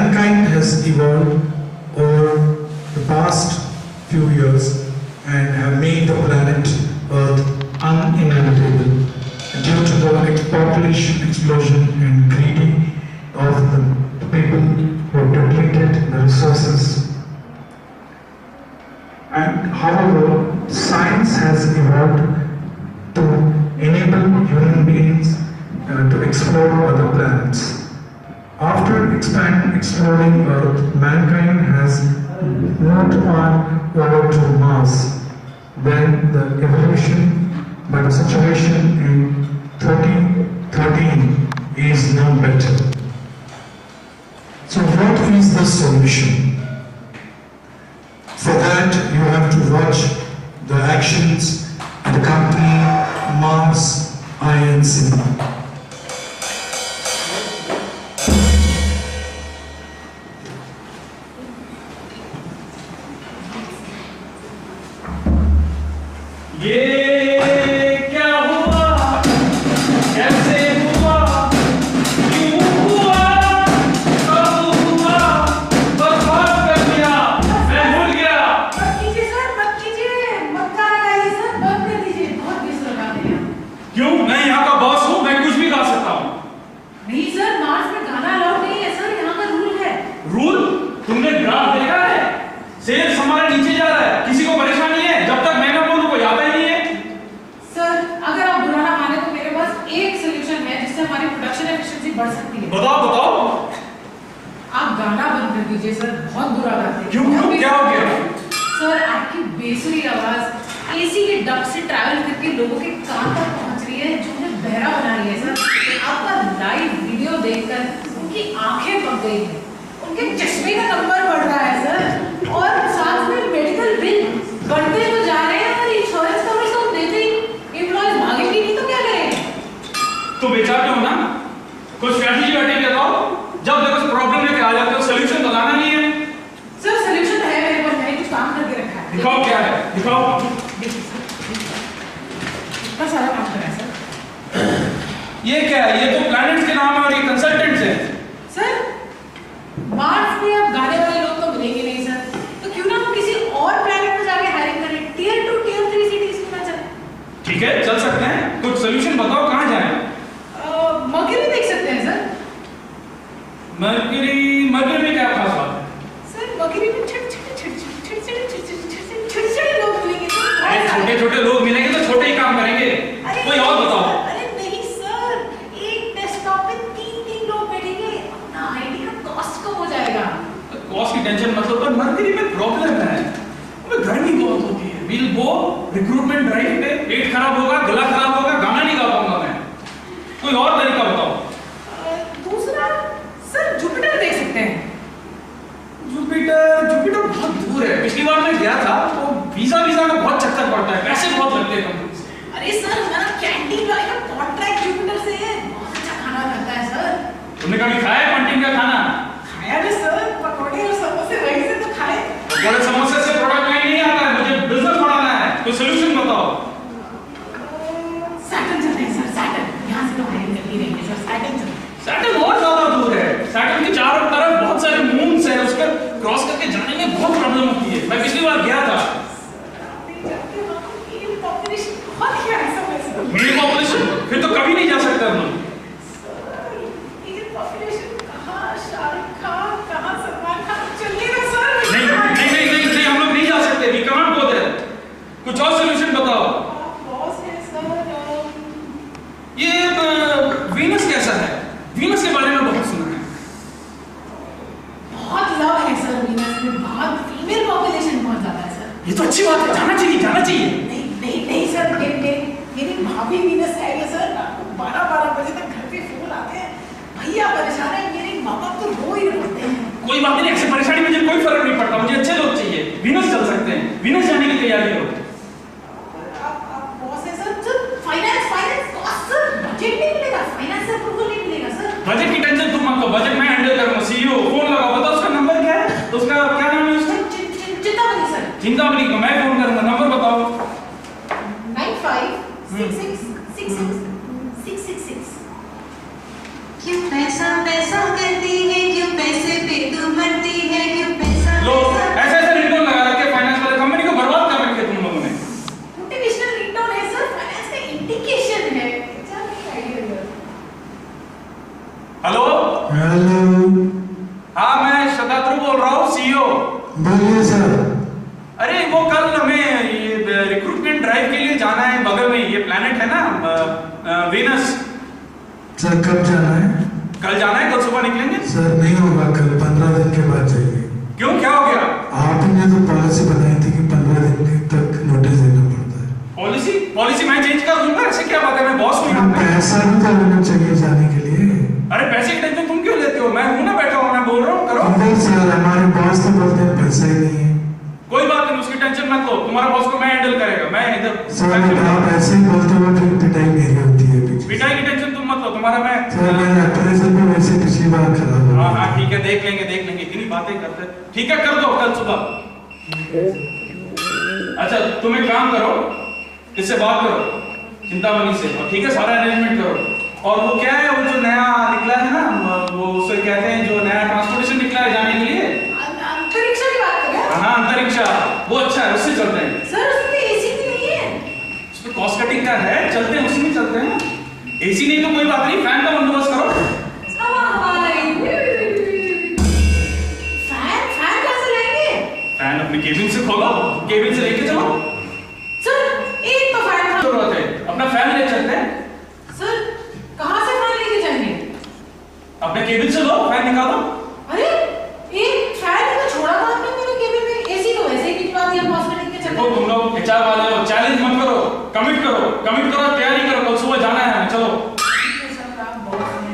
mankind has evolved over the past few years and have made the planet Earth uninhabitable due to the population explosion and greed of the people who have depleted the resources. And however, science has evolved to enable human beings to explore other planets. After exploring Earth, mankind has moved on over to Mars, when the evolution by the situation in 2013 is now better. So what is the solution? For that, you have to watch the actions of the company Mars Inc. Chintamani को मैं phone करूंगा, number बताओ। 95666666। क्यों पैसा पैसा करती है, क्यों पैसे बेतु मरती है क्यों पैसा लो ऐसे ऐसे रिंगटोन लगा रखे फाइनेंस वाले कंपनी को बर्बाद कर रखे तुम लोगों ने। मोटिवेशनल रिंगटोन है सर, फाइनेंस का इंडिकेशन है। Hello hello. हाँ मैं शताद्रु बोल रहा हूँ, सीईओ। बोलिए सर। अरे वो कल हमें ये रिक्रूटमेंट ड्राइव के लिए जाना है, बगल में ये प्लैनेट है ना वीनस। सर कब जाना है? कल जाना है, कल सुबह निकलेंगे। सर नहीं होगा, कल 15 दिन के बाद चाहिए। क्यों, क्या हो गया? आपने तो पॉलिसी बनाई थी कि 15 दिन तक नोटिस देना पड़ता है। पॉलिसी मैं चेंज कर दूंगा, ऐसे क्या बात है, मैं बॉस हूँ यहाँ पे। पैसा भी तो होना चाहिए जाने के लिए। अरे पैसे की टेंशन तुम क्यों लेते हो, मैं हूँ ना बैठा हूँ, मैं बोल रहा हूँ करो। नहीं सर, हमारे बॉस तो बोलते हैं पैसा ही नहीं है। कोई बात नहीं, उसकी टेंशन मत लो, तुम्हारा बॉस को मैं हैंडल करेगा, मैं इधर। सर आप ऐसे ही बोलते हो फिर पिटाई मेरी होती है पीछे। पिटाई की टेंशन तुम मत लो, तुम्हारा मैं। सर मेरा अप्रेजल भी वैसे पिछली बार खराब हो हाँ गया। हाँ ठीक है, देख लेंगे, इतनी बातें करते। ठीक है कर दो कल सुबह। अच्छा तुम एक काम करो, इससे बात करो चिंतामणि से, ठीक है, सारा अरेंजमेंट करो। और वो क्या है, वो जो नया निकला है ना, वो उसे कहते हैं, जो नया ट्रांसपोर्टेशन निकला है जाने के लिए, अंतरिक्ष की बात कर रहे हैं? हाँ अंतरिक्षा, वो अच्छा है, उससे चलते हैं। सर उसमें एसी भी नहीं है। उसमें कॉस्ट कटिंग का है, चलते हैं उसी में चलते हैं। एसी नहीं तो कोई बात नहीं, फैन का बंदोबस्त करो। हवा लगेगी। फैन कैसे लाएंगे? फैन अपने केबिन से खोलो, केबिन से लेके चलो। सर एक तो फैन जरूरत है, अपना फैन ले चलते हैं। सर कहाँ से फैन लेके जाएंगे? अपने केबिन से लो, फैन निकालो। अरे एक फैन तो छोड़ा था आपने मेरे केबिन में, एसी तो वैसे ही भिजवा दिया बॉस ने लेके चलो। तुम लोग एचआर वाले हो, चैलेंज मत करो, कमिट करो, तैयारी करो, कल सुबह जाना है हमें, चलो। सर आप बॉस हैं।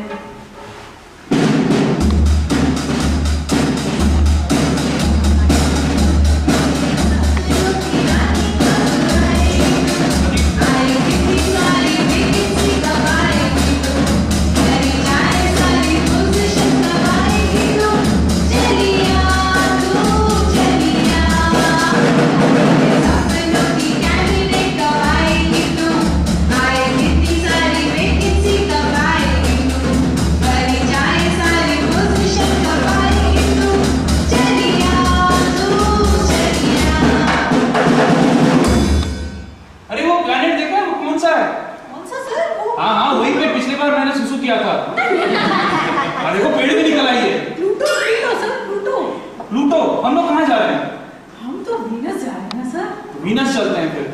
हाँ वही पे पिछली बार मैंने सुसु किया था। अरे वो पेड़ भी निकल आई है। प्लूटो सर, प्लूटो, हम लोग कहाँ जा रहे हैं? हम तो वीनस जा रहे हैं ना सर। वीनस चलते हैं फिर।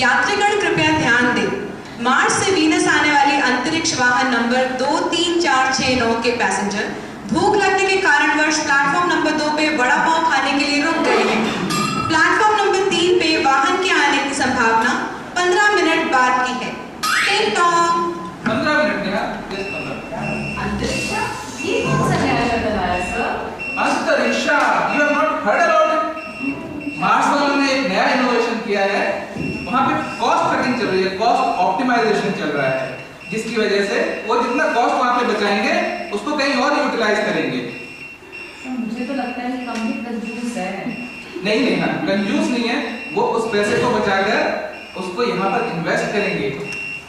यात्रीगण कृपया ध्यान दें, मार्स से वीनस आने वाली अंतरिक्ष वाहन नंबर 23469 के पैसेंजर भूख लगने के कारणवश प्लेटफॉर्म नंबर 2 पे वड़ा पाव खाने के लिए रुक गए हैं। प्लेटफॉर्म नंबर 3 पे वाहन के आने की संभावना 15 मिनट बाद की है। टिंग टोंग। 15 मिनट क्या? यस 15। अंतरिक्ष? ये कौन सा नया शब्द आया सर? अंतरिक्ष, you have not heard about it? Mars वालों ने एक नया इनोवेशन किया है, वहाँ पे कॉस्ट कटिंग चल रही है, कॉस्ट ऑप्टिमाइजेशन चल रहा है, जिसकी वजह से वो जितना कॉस्ट वहाँ पे बचाएंगे उसको कहीं और यूटिलाइज करेंगे। मुझे तो लगता है कि कंपनी कंजूस है। नहीं नहीं, हाँ कंजूस नहीं है, वो उस पैसे को बचाकर उसको यहाँ पर इन्वेस्ट करेंगे,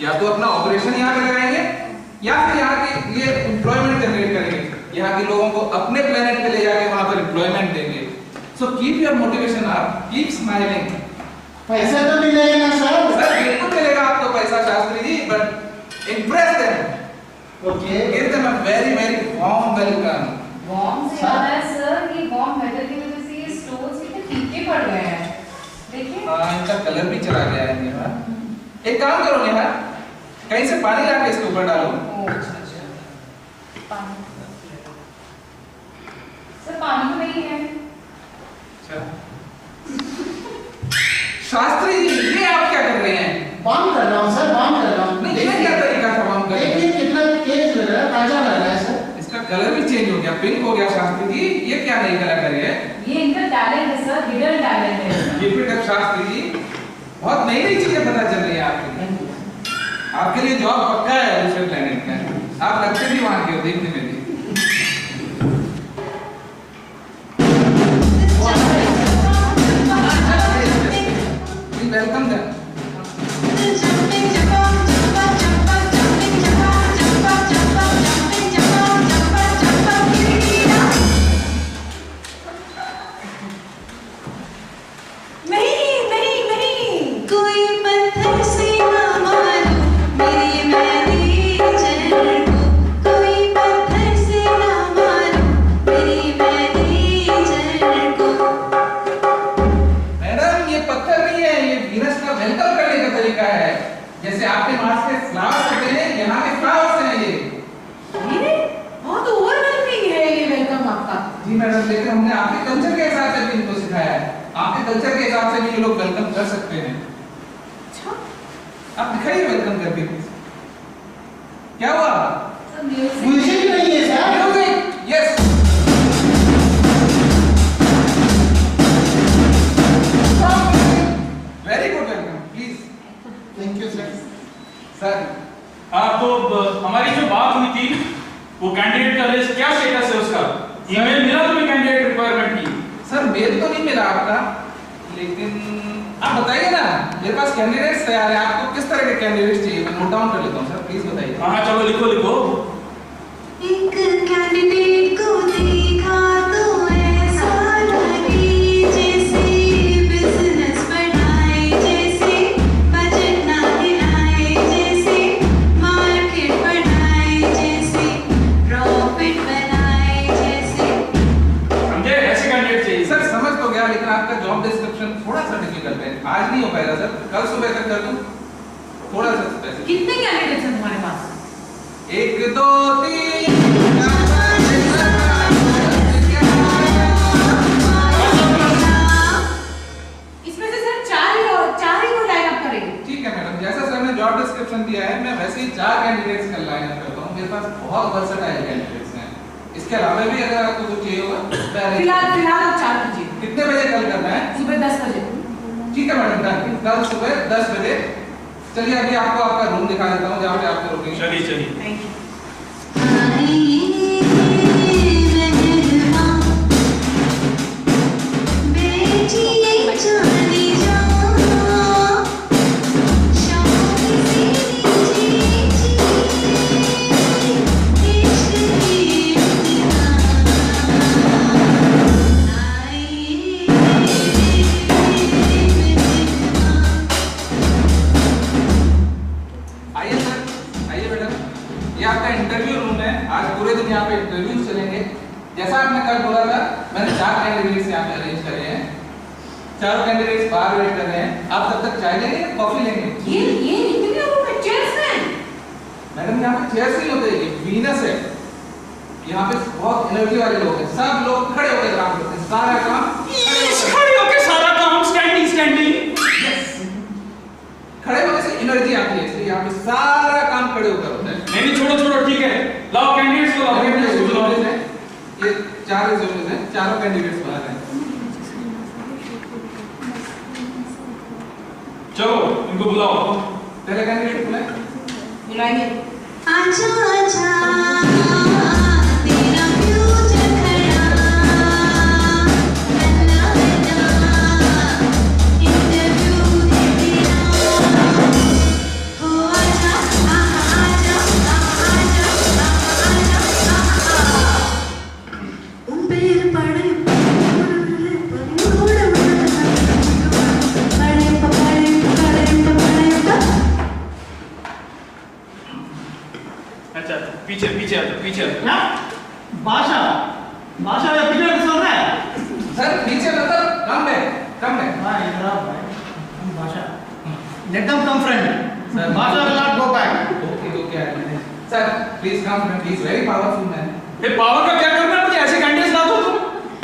या तो अपना ऑपरेशन यहाँ पे लगाएंगे या फिर यहाँ के लिए एम्प्लॉयमेंट जनरेट करेंगे, यहाँ के लोगों को अपने प्लेनेट पे ले जाके वहाँ पर एम्प्लॉयमेंट देंगे। So keep your motivation up, keep smiling. पैसा तो मिलेगा ना सर? सर बिल्कुल मिलेगा आपको पैसा Shastri ji, but impress them, okay, give them a very very warm welcome. Warm से याद है सर, ये वार्म वेदर की वजह से ये स्टोर्स कितने फीके पड़ गए हैं, देखिए। हाँ, इनका कलर भी चला गया है नेहा। एक काम करो नेहा, कहीं से पानी लाके इसके ऊपर डालो। अच्छा, पानी सर, पानी तो नहीं है। अच्छा शास्त्री जी, ये आप क्या कर रहे हैं? वार्म कर रहा हूँ सर, वार्म कर रहा हूँ। नहीं, ये क्या तरीका था वार्म करने का? देखिए कितना तेज लग रहा है, ताजा लग रहा है सर। इसका कलर भी चेंज हो गया, पिंक हो गया शास्त्री जी, ये क्या नई कलाकारी है? ये इनका टैलेंट है सर, हिडन टैलेंट है। ये फिर शास्त्री जी, बहुत नई नई चीजें पता चल रही है आपके लिए। आपके लिए जॉब पक्का है दूसरे प्लेनेट का, आप लगते भी वहां के हो देखने में भी। Welcome them. जैसे आपके मार्स के फ्लावर्स होते हैं, यहाँ के फ्लावर्स हैं ये बहुत ओवरवेलमिंग है ये वेलकम आपका। जी मैडम, लेकिन हमने आपके कल्चर के हिसाब से भी इनको सिखाया है, आपके कल्चर के हिसाब से भी ये लोग वेलकम कर सकते हैं। अच्छा, आप दिखाइए वेलकम करके। क्या हुआ? सर म्यूजिक म्यूजिक नहीं है sir. Music, yes. Very good, welcome please. Thank you sir. Sir हाँ, तो हमारी जो बात हुई थी वो कैंडिडेट का लिस्ट क्या स्टेटस है उसका? ईमेल मिला तुम्हें कैंडिडेट रिक्वायरमेंट की? सर मेल तो नहीं मिला आपका, लेकिन आप बताइए ना, मेरे पास कैंडिडेट्स तैयार है। आपको किस तरह के कैंडिडेट्स चाहिए? मैं नोट डाउन कर लेता हूँ सर, प्लीज बताइए। हाँ चलो लिखो लिखो। एक कैंडिडेट को देखा तो ऐसा लगे जैसे बिजनेस बढ़ाए, जैसे बजट ना हिलाए, जैसे मार्केट बढ़ाए, जैसे प्रॉफिट बनाए, जैसे। समझे? ऐसे कैंडिडेट चाहिए। सर समझ तो गया, लेकिन आपका जॉब डिस्क्रिप्शन थोड़ा सा डिफिकल्ट है, आज नहीं हो पाएगा सर, कल सुबह तक कर दूं? थोड़ा सा स्पेसिफिक। कितने कैंडिडेट्स हैं तुम्हारे पास? 1 2 3 इसमें से सर चार ही को लाइन अप करेंगे। ठीक है मैडम, जैसा सर ने जॉब डिस्क्रिप्शन दिया है, मैं वैसे ही 4 कैंडिडेट्स का लाइन अप करता हूं। मेरे पास बहुत वर्सेटाइल कैंडिडेट्स हैं, इसके अलावा भी अगर आपको कुछ चाहिए होगा। फिलहाल आप 4 कीजिए। कितने बजे कल करना है? सुबह 10 बजे। ठीक है मैडम, डन। कल सुबह 10 बजे। चलिए अभी आपको आपका रूम दिखा देता हूँ जहाँ पे आपको रुकेंगे। चलिए चलिए। Thank you. आइए सर, आइए मैडम, ये आपका इंटरव्यू रूम है। आज पूरे दिन यहाँ पे इंटरव्यूज चलेंगे। जैसा आपने कल बोला था, मैंने 4 कैंडिडेट्स यहाँ पे अरेंज करे हैं। चारों कैंडिडेट्स बाहर वेट कर रहे हैं। आप तब तक चाय लेंगे, कॉफी लेंगे? ये इतने लोगों के चेयर्स हैं? मैडम यहाँ पे चेयर्स नहीं होते, ये वीनस है। यहाँ पे बहुत एनर्जी वाले लोग हैं, सब लोग खड़े होकर काम करते हैं, सारा काम खड़े होके सारा काम, स्टैंडिंग स्टैंडिंग। खड़े होने से एनर्जी आती है, इसलिए यहाँ पे सारा काम खड़े होकर होता है। नहीं छोड़ो छोड़ो, ठीक है, लाओ कैंडिडेट्स को लाओ, कैंडिडेट्स को बुलाओ। ये 4 रिज्यूमेस हैं, चारों कैंडिडेट्स बाहर हैं। चलो इनको बुलाओ। पहले कैंडिडेट बुलाएं। बुलाइए। आजा आजा तेरा फ्यूचर खड़ा पीछे पीछे आ जाओ, पीछे आ जाओ। क्या भाषा भाषा या पीछे सुन रहा है सर पीछे मतलब कम है भाई इधर आओ भाई भाषा let them come friend भाषा will not go back okay sir please come friend, he is very powerful man. ये पावर का क्या करना है मुझे? ऐसे कैंडिडेट्स ला दो तुम।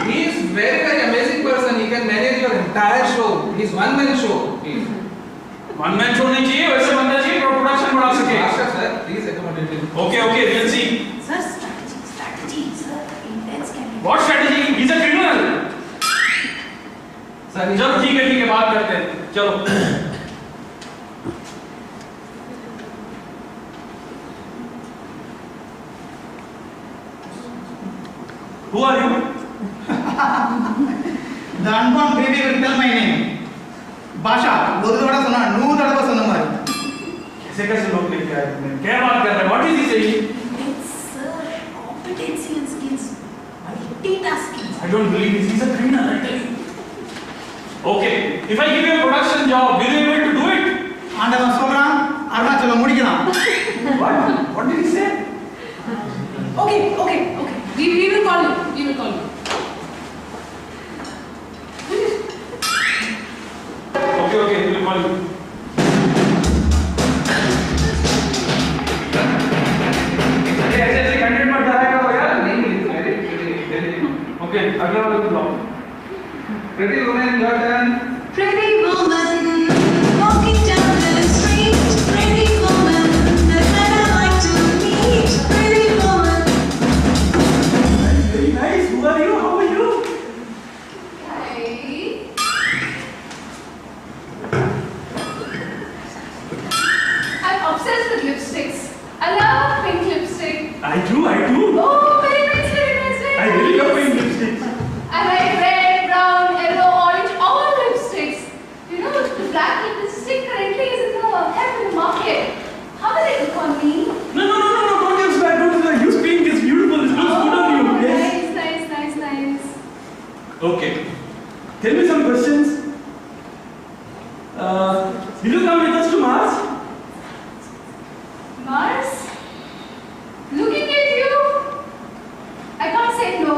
He is very amazing person. He can manage your entire show. He is one man show. One man show नहीं चाहिए, वैसे बंदा चाहिए प्रोडक्शन बढ़ा सके। Sir, please accommodate him. Okay okay, will see. Sir, strategy, sir. Intense candidate. What strategy? He is a criminal. Sir, चलो ठीक है बात करते हैं, चलो। Who are you? the unborn baby will tell my name भाषा ஒரு தடவை சொன்னா 100 தடவை சொன்ன மாதிரி कैसे लोग लेके आए तुमने? क्या बात कर रहे हैं? What is he saying? It's competency and skills. Multitasking. I don't believe this. He's a criminal, I tell you. Okay, if I give you a production job, will you be able to do it? ஆண்டவன் சொல்றான் அருணாச்சலம் முடிக்கலாம் What? What did he say? Okay. We will call you. We will call you. Okay, we will call you. ऐसे candidate मत डराया करो यार। नहीं, very. Okay, अगला वाला block. Pretty woman, your turn. Pretty woman walking down the street. Pretty woman that I like to meet. Pretty woman. Very nice. Who are you? How are you? Hi. I'm obsessed with lipsticks. I love pink lipstick. I do. Oh, very nice, very nice, very I really love nice. pink lipsticks. I like red, brown, yellow, orange, all lipsticks. You know, the black lipstick currently is in the market. How will it look on me? No, don't use that. Use pink. It's beautiful. It looks good on you. Yes. Nice. Okay. Tell me some questions. Will you come with us to Mars? Mars? Looking at you? I can't say no.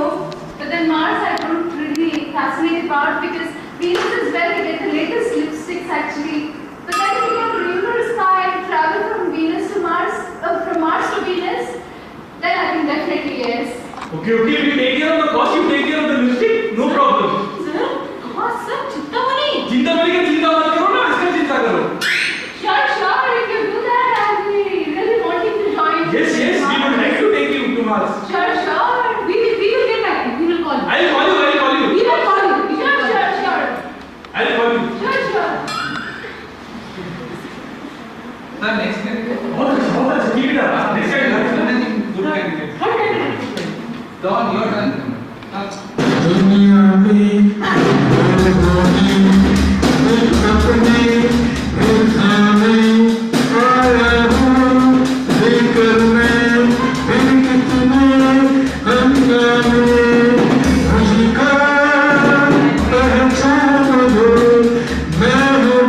But then Mars I don't really fascinated about because Venus is where we get the latest lipsticks actually. But then we can dream to the sky and travel from Venus to Mars, from Mars to Venus. Then I think definitely yes. Okay. We take care of the cost. You take care of the lipstick. No problem. Sir, what sir? Chintamani? चिंता मत करो ना, इसका चिंता करो। Sure. If you do that, I'll be really wanting to join. Yes. We would like to take you to Mars. Sure. We will get back. We will call you. I'll call you. We will call you. Sure. I'll call you. Sure. Sir, next candidate. बहुत अच्छा, keep it up. Next candidate. Good candidate. Don, your turn. दुनिया में एक अपने एक खाने आया हूँ लेकर मैं फिर कितने हंगामे मुझका पहचान दो मैं हूँ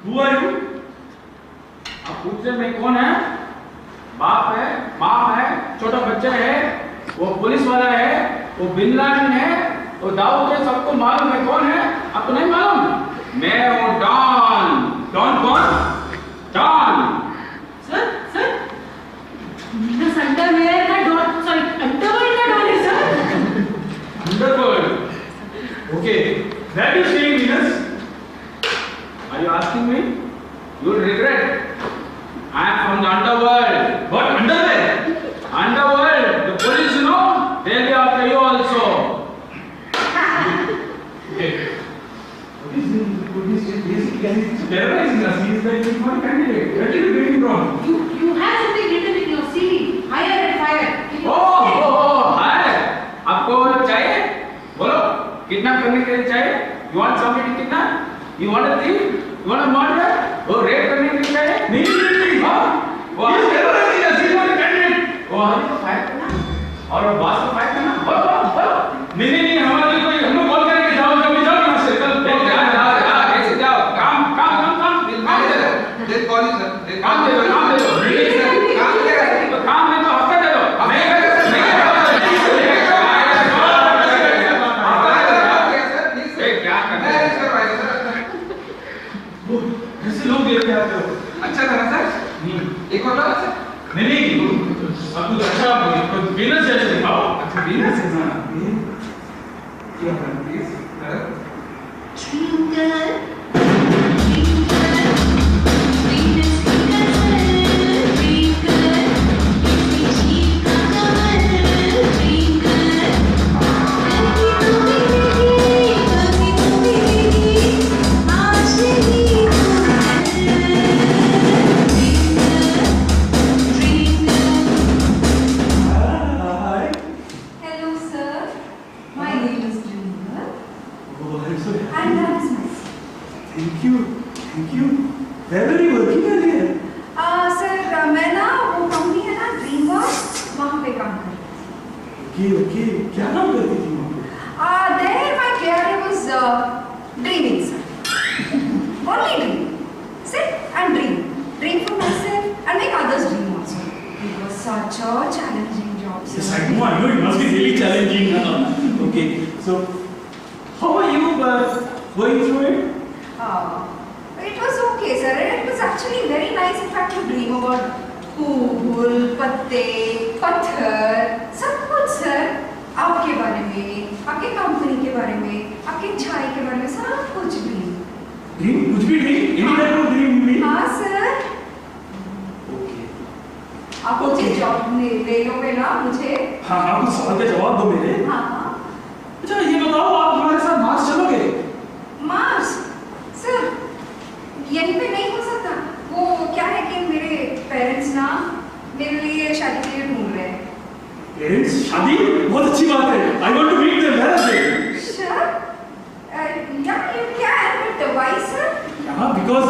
Who are you? आप पूछ रहे मैं कौन है? बाप है, छोटा बच्चा है, वो पुलिस वाला है, वो बिन लादेन है, वो दाऊद है, सबको मालूम है कौन है? आपको नहीं मालूम? मैं हूँ डॉन। डॉन कौन? डॉन। Sir. This underwear का डॉट, sorry, underwear का डॉट है sir. Underworld. Okay. That is saying Venus. Are you asking me? You will regret. I am from the underworld. What? Underwear? Underworld. The police, they'll be after you also. Okay. He's terrorizing us. He is like one candidate. Where did you get him from? You have something written in your CV. Hire and fire. Oh, hi. आपको चाहिए? बोलो. Kidnap करने के लिए चाहिए? You want somebody to kidnap? You want a thief? You want a murderer? वो rape करने के लिए चाहिए? नहीं. हाँ. वो आज terrorizing us. He is not a candidate. वो हमें तो फायर करना और बास को फायर करना. बोलो. नहीं. हमारे कोई हम लोग कॉल करेंगे. जाओ यहाँ से. चल. जाओ. काम. They'll call call you sir. काम दे दो, काम दे दो। काम क्या? काम में तो हफ्ता दे दो। ऐसे लोग देख के आते हो। अच्छा था ना सर? एक और बात सर? नहीं अब कुछ अच्छा बिजनेस जैसे दिखाओ। अच्छा बिजनेस है ना? क्या please sir? Hello, sir. My name is Dreamer. And that is my son. Thank you. Where are you working earlier? Sir मैं ना वो कंपनी है ना ड्रीमवर्क्स वहाँ पे काम करती ओके क्या नाम करती थी वहाँ पे? There my career was dreaming, sir. Only dream. Sit and dream. Dream for myself and make others dream also. It was such a challenging job, sir. Yes, I know. It must be really challenging. Okay, so how are you going through it? It was okay, sir. It was actually very nice, in fact, to dream about फूल, पत्ते, पत्थर, सब कुछ sir आपके बारे में, आपके company के बारे में, आपके चाय के बारे में, सब कुछ ड्रीम। ड्रीम कुछ भी dream? Any type of dream भी? हाँ सर। Okay. आप मुझे जॉब ले लोगे ना मुझे? हाँ कुछ सवाल के जवाब दो मेरे। हाँ। अच्छा ये बताओ आप हमारे साथ मार्स चलोगे? मार्स? सर यहीं पे नहीं हो सकता। वो क्या है कि मेरे पेरेंट्स ना मेरे लिए शादी के लिए ढूंढ रहे हैं। पेरेंट्स शादी? बहुत अच्छी बात है। I want to meet them. Where are they? Sure. Yeah, you can, but why, sir? हाँ because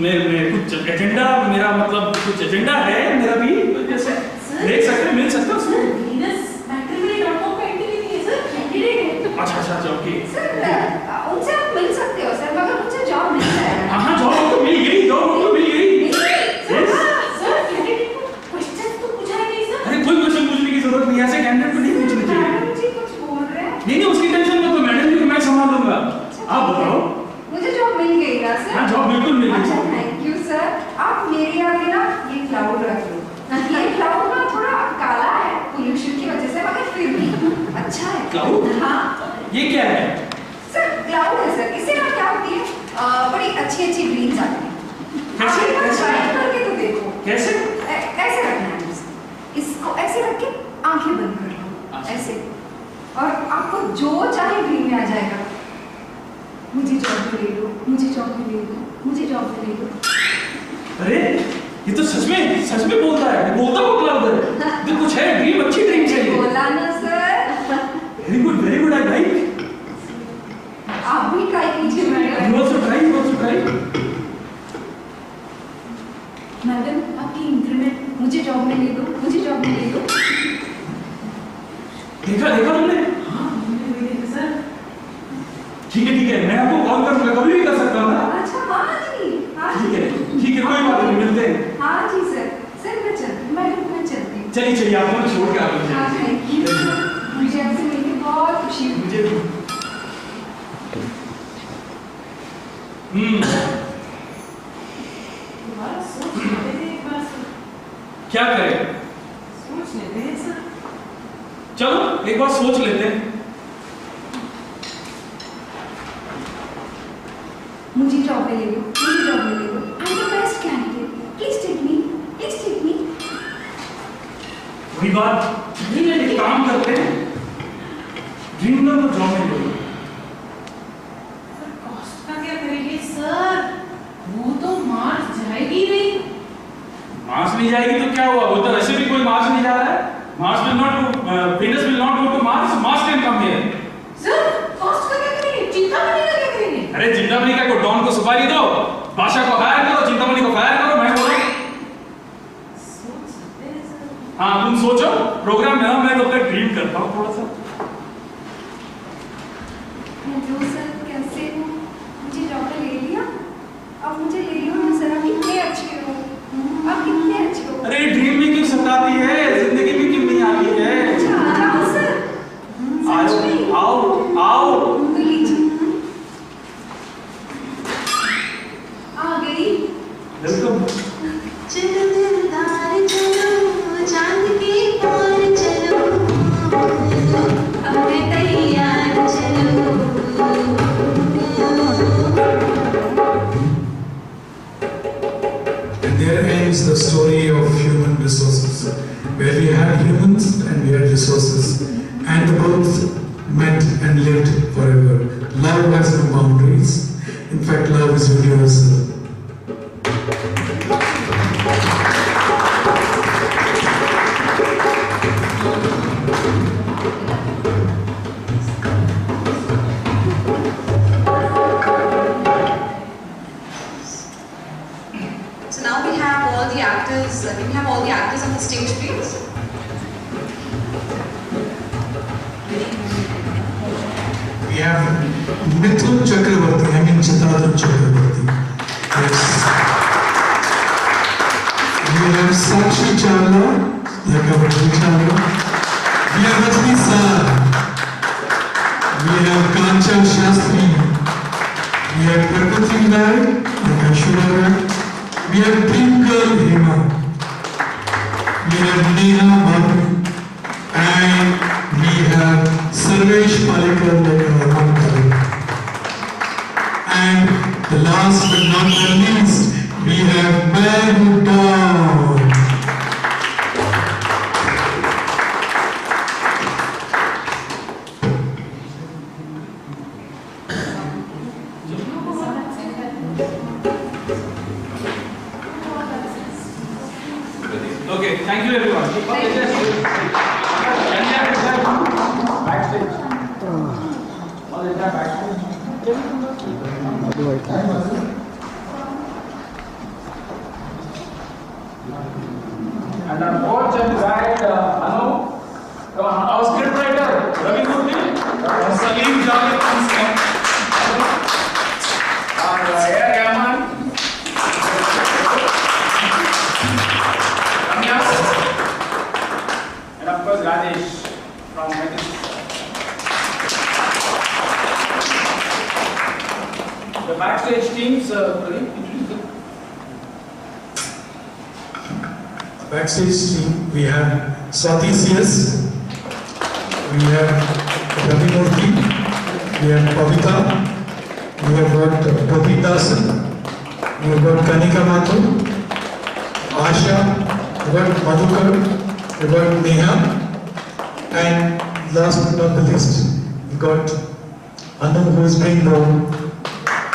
मैं कुछ एजेंडा मेरा मतलब कुछ एजेंडा है मेरा भी जैसे देख सकते मिल सकते हो उसमें। अच्छा ओके। सर उनसे आप मिल सकते हो सर मगर मुझे जॉब नहीं है। हाँ जॉब तो मिल गई अरे कोई क्वेश्चन पूछने की जरूरत नहीं है ऐसे कैंडिडेट को नहीं पूछने चाहिए। मैडम जी कुछ बोल रहे हैं? नहीं उसकी टेंशन मत लो मैडम जी को मैं संभाल लूंगा। आप बताओ। मुझे जॉब मिल गई ना सर? हाँ जॉब बिल्कुल मिल गई। अच्छा थैंक यू सर। आप मेरे आगे ना ये क्लाउड रख लो। ये क्लाउड ना थोड़ा काला है पोल्यूशन की वजह से मगर फिर भी अच्छा है। क्लाउड? हाँ। ये क्या है? सर क्लाउड है सर। इससे ना क्या होती है बड़ी अच्छी ड्रीम्स आती हैं। कैसे? ट्राई करके तो देखो। कैसे? ऐसे रखना है इसको ऐसे रख के आंखें बंद कर लो ऐसे और आपको जो चाहे ड्रीम में आ जाएगा। मुझे जॉब में ले लो, मुझे जॉब में ले लो, मुझे जॉब में ले लो। अरे ये तो सच में बोलता है। बोलता वो क्लाउड है। तो कुछ है ड्रीम अच्छी ड्रीम चाहिए। बोला ना sir. Very good I like. आप भी ट्राई कीजिए madam. You also try. Madam आपकी इंक्रीमेंट मुझे जॉब में ले दो, मुझे जॉब में ले दो। देखा तुमने? हाँ मैंने देखा सर। ठीक है मैं आपको कॉल करूंगा कभी भी कर सकता हूँ ना? अच्छा हाँ जी ठीक है कोई बात नहीं मिलते हैं। हाँ जी सर मैं चलती हूँ। चलिए आप मुझे छोड़ के आ जाइए। हाँ थैंक यू। मुझे आपसे मिलके बहुत खुशी हुई। मुझे भी। क्या करें? सोच लेते हैं सर। चलो एक बार सोच लेते हैं। मुझे जॉब में ले लो, मुझे जॉब में ले लो। I am the best candidate. Please take me. वही बात एक काम करते हैं ड्रीम ना तो जॉब में ले लो। सर कॉस्ट का क्या करेंगे सर? वो तो मार्स जाएगी नहीं। मार्स नहीं जाएगी तो क्या हुआ? वो तो वैसे भी कोई मार्स नहीं जा रहा है। Mars will not go, Venus will not go to Mars. Mars can come here. Sir cost का क्या करेंगे? चिंतामणि का क्या करेंगे? अरे चिंतामणि का को डॉन को सुपारी दो, बादशाह को हायर करो, चिंतामणि को फायर करो। मैं बोल रहा हूँ सोच सकते हैं सर। हाँ तुम सोचो प्रोग्राम है ना। मैं तो तक ड्रीम करता हूँ थोड़ा सा। हेलो सर कैसे हो? मुझे जॉब में ले लिया। अब मुझे ले लियो ना सर। आप कितने अच्छे चलो दिलदार चलो चांद के पार चलो अब तैयार चलो And there ends the story of human resources, where we had humans and we had resources, and the both met and lived forever. Love has no boundaries. In fact, love is universal. So now we have all the actors. Can we have all the actors on the stage, please? We have Mithun Chakravarti, I mean Chitradhan Chakravarti. Yes. We have Sakshi Chawla, like our Chawla. We have Rajni Sir. We have Kancha Shastri. We have Prakriti Rai, like Ashura Rai. We have Twinkle Hema. We have Neha Babu. And we have Sarvesh Palekar like our Mantar. And the last but not the least, we have Meru Down. Okay, thank you everyone. And our coach and guide, Anu, our scriptwriter, Ravi Murthy, Salim Javed Ansari, our Air Rahman, Ramya, and of course Rajesh from Medicine. The backstage teams, Pradeep, introduce them. Backstage team, we have Swati CS, we have Ravi Murthy, we have Pavita, we have got Pradeep Dasan, we have got Kanika Mathur, Asha, we have got Madhukar, we have got Neha, and last but not the least, we got Anu, who is being the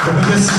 biggest